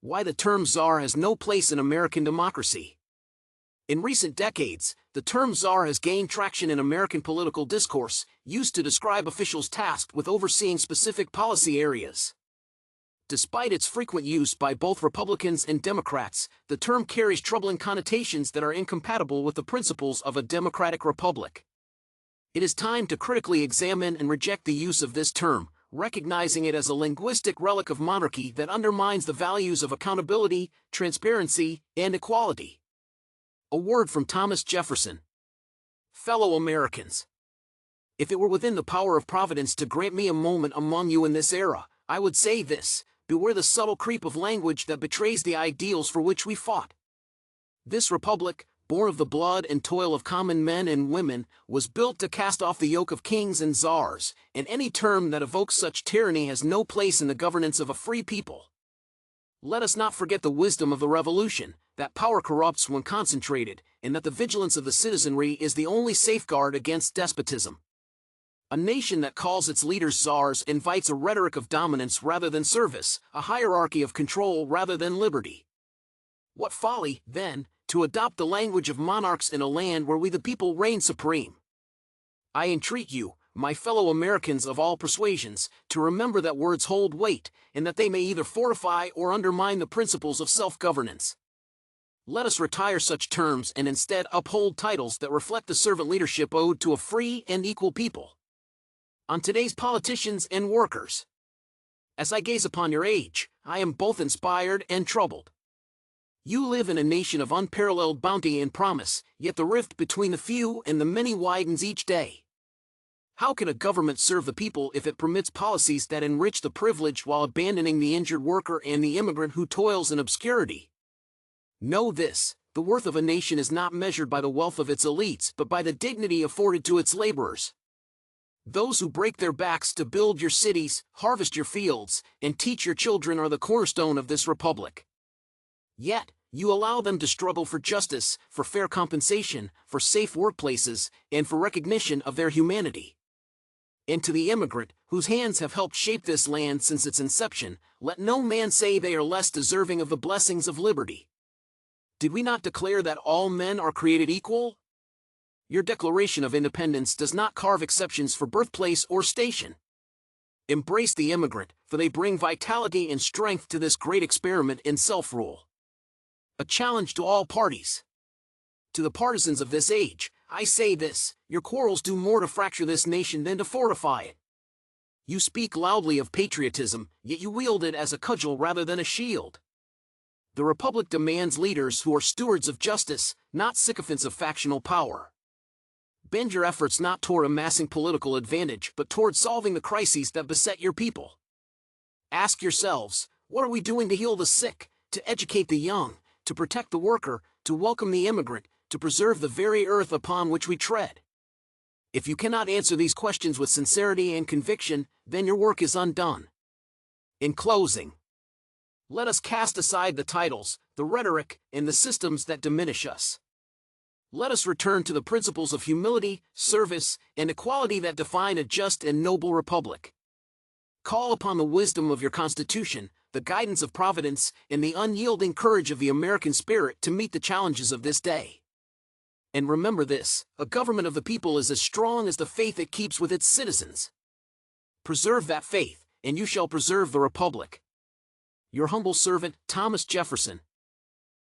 Why the term czar has no place in American democracy. In recent decades, the term czar has gained traction in American political discourse, used to describe officials tasked with overseeing specific policy areas. Despite its frequent use by both Republicans and Democrats, the term carries troubling connotations that are incompatible with the principles of a democratic republic. It is time to critically examine and reject the use of this term, recognizing it as a linguistic relic of monarchy that undermines the values of accountability, transparency, and equality. A word from Thomas Jefferson. Fellow Americans, if it were within the power of Providence to grant me a moment among you in this era, I would say this: beware the subtle creep of language that betrays the ideals for which we fought. This republic, born of the blood and toil of common men and women, was built to cast off the yoke of kings and czars, and any term that evokes such tyranny has no place in the governance of a free people. Let us not forget the wisdom of the Revolution, that power corrupts when concentrated, and that the vigilance of the citizenry is the only safeguard against despotism. A nation that calls its leaders czars invites a rhetoric of dominance rather than service, a hierarchy of control rather than liberty. What folly, then, to adopt the language of monarchs in a land where we the people reign supreme. I entreat you, my fellow Americans of all persuasions, to remember that words hold weight, and that they may either fortify or undermine the principles of self-governance. Let us retire such terms and instead uphold titles that reflect the servant leadership owed to a free and equal people. On today's politicians and workers, as I gaze upon your age, I am both inspired and troubled. You live in a nation of unparalleled bounty and promise, yet the rift between the few and the many widens each day. How can a government serve the people if it permits policies that enrich the privileged while abandoning the injured worker and the immigrant who toils in obscurity? Know this: the worth of a nation is not measured by the wealth of its elites but by the dignity afforded to its laborers. Those who break their backs to build your cities, harvest your fields, and teach your children are the cornerstone of this republic. Yet, you allow them to struggle for justice, for fair compensation, for safe workplaces, and for recognition of their humanity. And to the immigrant, whose hands have helped shape this land since its inception, let no man say they are less deserving of the blessings of liberty. Did we not declare that all men are created equal? Your Declaration of Independence does not carve exceptions for birthplace or station. Embrace the immigrant, for they bring vitality and strength to this great experiment in self-rule. A challenge to all parties. To the partisans of this age, I say this: your quarrels do more to fracture this nation than to fortify it. You speak loudly of patriotism, yet you wield it as a cudgel rather than a shield. The Republic demands leaders who are stewards of justice, not sycophants of factional power. Bend your efforts not toward amassing political advantage but toward solving the crises that beset your people. Ask yourselves, what are we doing to heal the sick, to educate the young, to protect the worker, to welcome the immigrant, to preserve the very earth upon which we tread? If you cannot answer these questions with sincerity and conviction, then your work is undone. In closing, let us cast aside the titles, the rhetoric, and the systems that diminish us. Let us return to the principles of humility, service, and equality that define a just and noble republic. Call upon the wisdom of your Constitution, the guidance of Providence, and the unyielding courage of the American spirit to meet the challenges of this day. And remember this: a government of the people is as strong as the faith it keeps with its citizens. Preserve that faith, and you shall preserve the republic. Your humble servant, Thomas Jefferson.